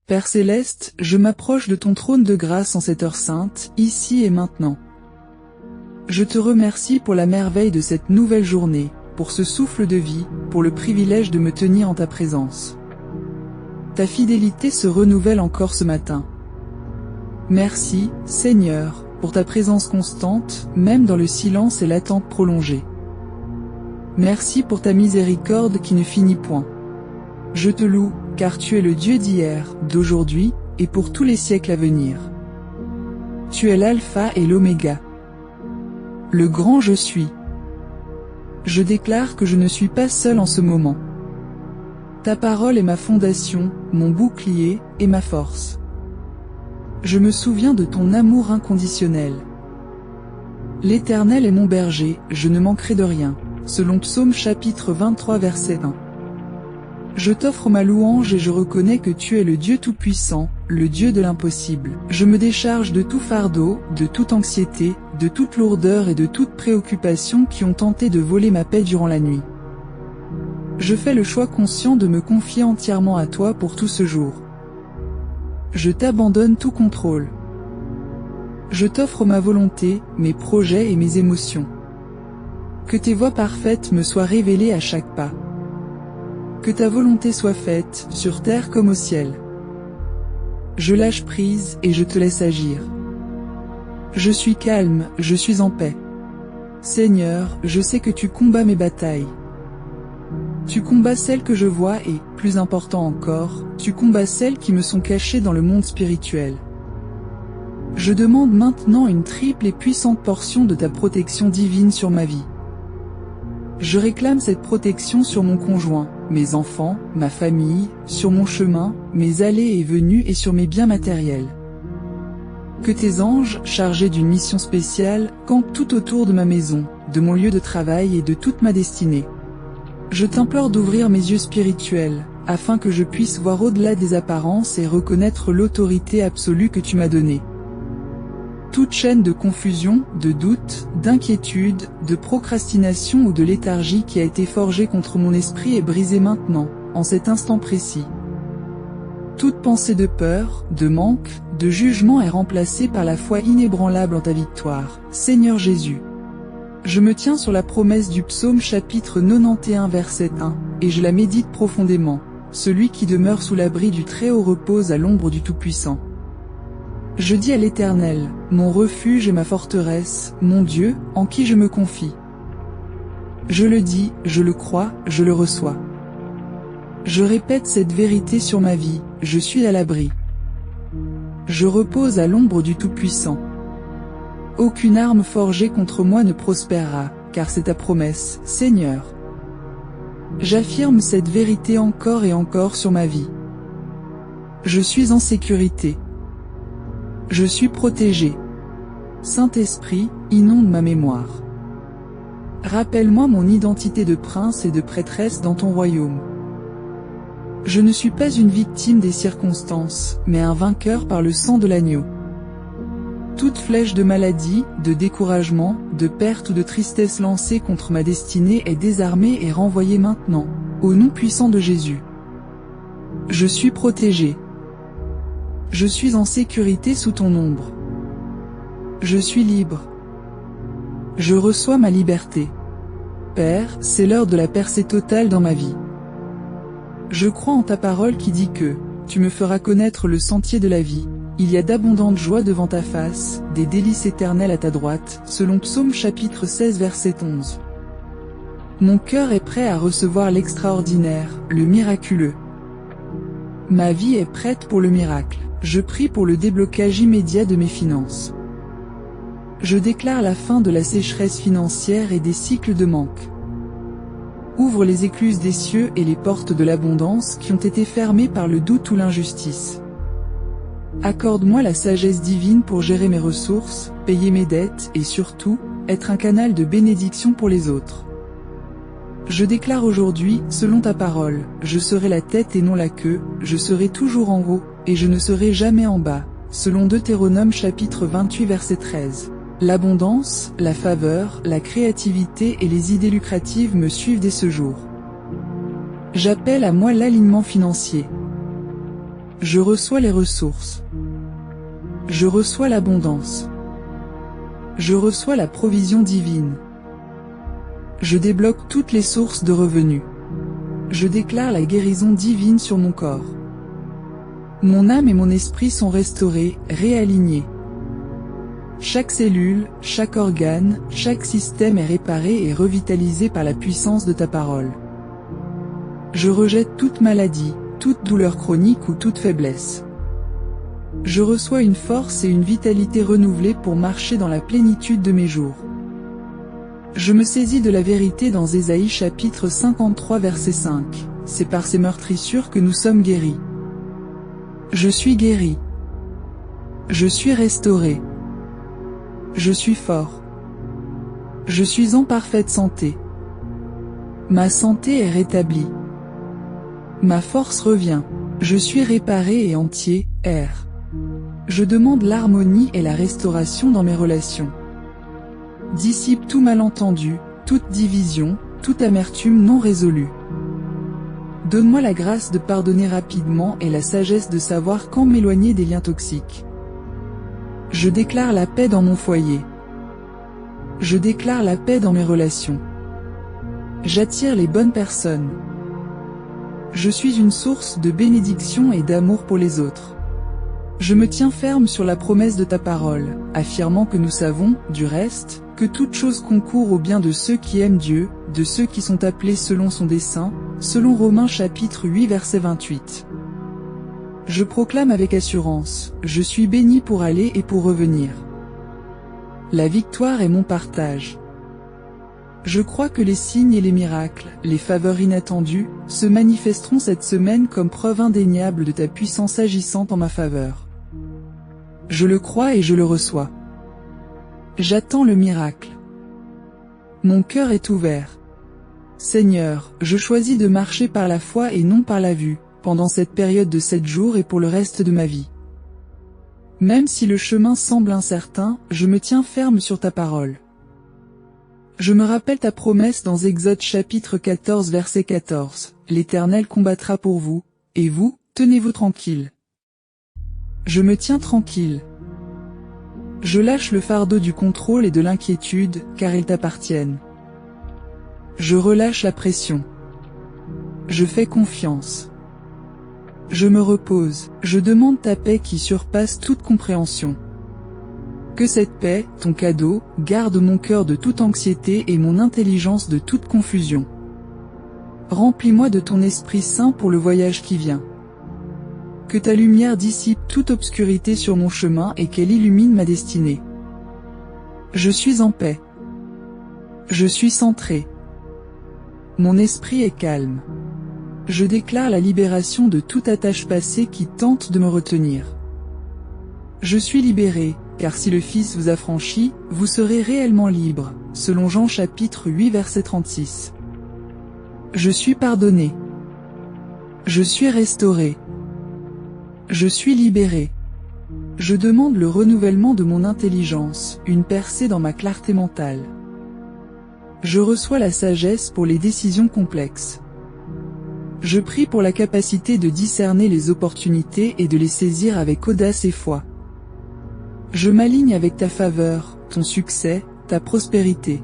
Père céleste, je m'approche de ton trône de grâce en cette heure sainte, ici et maintenant. Je te remercie pour la merveille de cette nouvelle journée, pour ce souffle de vie, pour le privilège de me tenir en ta présence. Ta fidélité se renouvelle encore ce matin. Merci, Seigneur, pour ta présence constante, même dans le silence et l'attente prolongée. Merci pour ta miséricorde qui ne finit point. Je te loue, car tu es le Dieu d'hier, d'aujourd'hui, et pour tous les siècles à venir. Tu es l'alpha et l'oméga. Le grand je suis. Je déclare que je ne suis pas seul en ce moment. Ta parole est ma fondation, mon bouclier, et ma force. Je me souviens de ton amour inconditionnel. L'Éternel est mon berger, je ne manquerai de rien. Selon Psaume chapitre 23 verset 1. Je t'offre ma louange et je reconnais que tu es le Dieu Tout-Puissant, le Dieu de l'impossible. Je me décharge de tout fardeau, de toute anxiété, de toute lourdeur et de toute préoccupation qui ont tenté de voler ma paix durant la nuit. Je fais le choix conscient de me confier entièrement à toi pour tout ce jour. Je t'abandonne tout contrôle. Je t'offre ma volonté, mes projets et mes émotions. Que tes voies parfaites me soient révélées à chaque pas. Que ta volonté soit faite, sur terre comme au ciel. Je lâche prise et je te laisse agir. Je suis calme, je suis en paix. Seigneur, je sais que tu combats mes batailles. Tu combats celles que je vois et, plus important encore, tu combats celles qui me sont cachées dans le monde spirituel. Je demande maintenant une triple et puissante portion de ta protection divine sur ma vie. Je réclame cette protection sur mon conjoint, mes enfants, ma famille, sur mon chemin, mes allées et venues et sur mes biens matériels. Que tes anges, chargés d'une mission spéciale, campent tout autour de ma maison, de mon lieu de travail et de toute ma destinée. Je t'implore d'ouvrir mes yeux spirituels, afin que je puisse voir au-delà des apparences et reconnaître l'autorité absolue que tu m'as donnée. Toute chaîne de confusion, de doute, d'inquiétude, de procrastination ou de léthargie qui a été forgée contre mon esprit est brisée maintenant, en cet instant précis. Toute pensée de peur, de manque, de jugement est remplacée par la foi inébranlable en ta victoire, Seigneur Jésus. Je me tiens sur la promesse du psaume chapitre 91 verset 1, et je la médite profondément. Celui qui demeure sous l'abri du Très-Haut repose à l'ombre du Tout-Puissant. Je dis à l'Éternel, mon refuge et ma forteresse, mon Dieu, en qui je me confie. Je le dis, je le crois, je le reçois. Je répète cette vérité sur ma vie, je suis à l'abri. Je repose à l'ombre du Tout-Puissant. Aucune arme forgée contre moi ne prospérera, car c'est ta promesse, Seigneur. J'affirme cette vérité encore et encore sur ma vie. Je suis en sécurité. Je suis protégé. Saint-Esprit, inonde ma mémoire. Rappelle-moi mon identité de prince et de prêtresse dans ton royaume. Je ne suis pas une victime des circonstances, mais un vainqueur par le sang de l'agneau. Toute flèche de maladie, de découragement, de perte ou de tristesse lancée contre ma destinée est désarmée et renvoyée maintenant, au nom puissant de Jésus. Je suis protégé. Je suis en sécurité sous ton ombre. Je suis libre. Je reçois ma liberté. Père, c'est l'heure de la percée totale dans ma vie. Je crois en ta parole qui dit que tu me feras connaître le sentier de la vie. Il y a d'abondantes joies devant ta face, des délices éternelles à ta droite, selon Psaume chapitre 16 verset 11. Mon cœur est prêt à recevoir l'extraordinaire, le miraculeux. Ma vie est prête pour le miracle. Je prie pour le déblocage immédiat de mes finances. Je déclare la fin de la sécheresse financière et des cycles de manque. Ouvre les écluses des cieux et les portes de l'abondance qui ont été fermées par le doute ou l'injustice. Accorde-moi la sagesse divine pour gérer mes ressources, payer mes dettes et surtout, être un canal de bénédiction pour les autres. Je déclare aujourd'hui, selon ta parole, je serai la tête et non la queue, je serai toujours en haut, et je ne serai jamais en bas, selon Deutéronome chapitre 28 verset 13. L'abondance, la faveur, la créativité et les idées lucratives me suivent dès ce jour. J'appelle à moi l'alignement financier. Je reçois les ressources. Je reçois l'abondance. Je reçois la provision divine. Je débloque toutes les sources de revenus. Je déclare la guérison divine sur mon corps. Mon âme et mon esprit sont restaurés, réalignés. Chaque cellule, chaque organe, chaque système est réparé et revitalisé par la puissance de ta parole. Je rejette toute maladie, toute douleur chronique ou toute faiblesse. Je reçois une force et une vitalité renouvelées pour marcher dans la plénitude de mes jours. Je me saisis de la vérité dans Ésaïe chapitre 53 verset 5. C'est par ces meurtrissures que nous sommes guéris. Je suis guéri. Je suis restauré. Je suis fort. Je suis en parfaite santé. Ma santé est rétablie. Ma force revient. Je suis réparé et entier, R. Je demande l'harmonie et la restauration dans mes relations. Dissipe tout malentendu, toute division, toute amertume non résolue. Donne-moi la grâce de pardonner rapidement et la sagesse de savoir quand m'éloigner des liens toxiques. Je déclare la paix dans mon foyer. Je déclare la paix dans mes relations. J'attire les bonnes personnes. Je suis une source de bénédiction et d'amour pour les autres. Je me tiens ferme sur la promesse de ta parole, affirmant que nous savons, du reste, que toute chose concourt au bien de ceux qui aiment Dieu, de ceux qui sont appelés selon son dessein, selon Romains chapitre 8 verset 28. Je proclame avec assurance, je suis béni pour aller et pour revenir. La victoire est mon partage. Je crois que les signes et les miracles, les faveurs inattendues, se manifesteront cette semaine comme preuve indéniable de ta puissance agissante en ma faveur. Je le crois et je le reçois. J'attends le miracle. Mon cœur est ouvert. Seigneur, je choisis de marcher par la foi et non par la vue, pendant cette période de 7 jours et pour le reste de ma vie. Même si le chemin semble incertain, je me tiens ferme sur ta parole. Je me rappelle ta promesse dans Exode chapitre 14 verset 14. L'Éternel combattra pour vous, et vous, tenez-vous tranquille. Je me tiens tranquille. Je lâche le fardeau du contrôle et de l'inquiétude, car ils t'appartiennent. Je relâche la pression. Je fais confiance. Je me repose, je demande ta paix qui surpasse toute compréhension. Que cette paix, ton cadeau, garde mon cœur de toute anxiété et mon intelligence de toute confusion. Remplis-moi de ton Esprit Saint pour le voyage qui vient. Que ta lumière dissipe toute obscurité sur mon chemin et qu'elle illumine ma destinée. Je suis en paix. Je suis centré. Mon esprit est calme. Je déclare la libération de toute attache passée qui tente de me retenir. Je suis libéré, car si le Fils vous a franchi, vous serez réellement libre, selon Jean chapitre 8 verset 36. Je suis pardonné. Je suis restauré. Je suis libéré. Je demande le renouvellement de mon intelligence, une percée dans ma clarté mentale. Je reçois la sagesse pour les décisions complexes. Je prie pour la capacité de discerner les opportunités et de les saisir avec audace et foi. Je m'aligne avec ta faveur, ton succès, ta prospérité.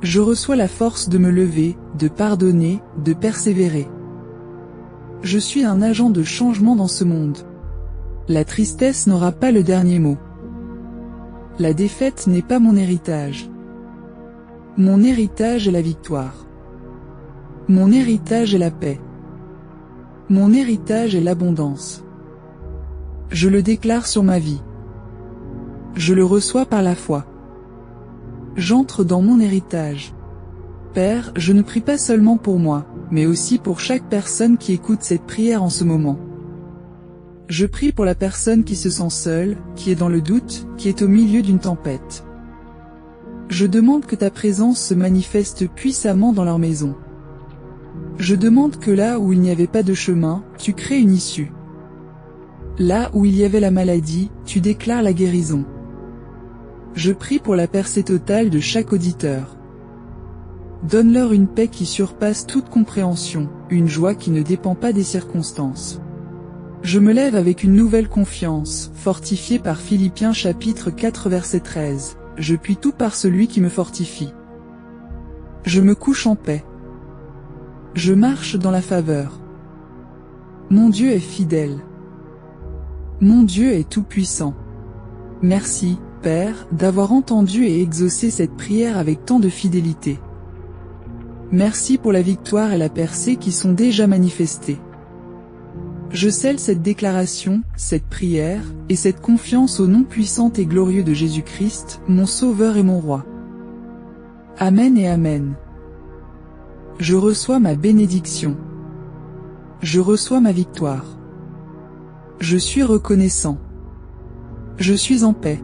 Je reçois la force de me lever, de pardonner, de persévérer. Je suis un agent de changement dans ce monde. La tristesse n'aura pas le dernier mot. La défaite n'est pas mon héritage. Mon héritage est la victoire. Mon héritage est la paix. Mon héritage est l'abondance. Je le déclare sur ma vie. Je le reçois par la foi. J'entre dans mon héritage. Père, je ne prie pas seulement pour moi, mais aussi pour chaque personne qui écoute cette prière en ce moment. Je prie pour la personne qui se sent seule, qui est dans le doute, qui est au milieu d'une tempête. Je demande que ta présence se manifeste puissamment dans leur maison. Je demande que là où il n'y avait pas de chemin, tu crées une issue. Là où il y avait la maladie, tu déclares la guérison. Je prie pour la percée totale de chaque auditeur. Donne-leur une paix qui surpasse toute compréhension, une joie qui ne dépend pas des circonstances. Je me lève avec une nouvelle confiance, fortifié par Philippiens chapitre 4 verset 13. Je puis tout par celui qui me fortifie. Je me couche en paix. Je marche dans la faveur. Mon Dieu est fidèle. Mon Dieu est tout-puissant. Merci, Père, d'avoir entendu et exaucé cette prière avec tant de fidélité. Merci pour la victoire et la percée qui sont déjà manifestées. Je scelle cette déclaration, cette prière, et cette confiance au nom puissant et glorieux de Jésus-Christ, mon Sauveur et mon Roi. Amen et Amen. Je reçois ma bénédiction. Je reçois ma victoire. Je suis reconnaissant. Je suis en paix.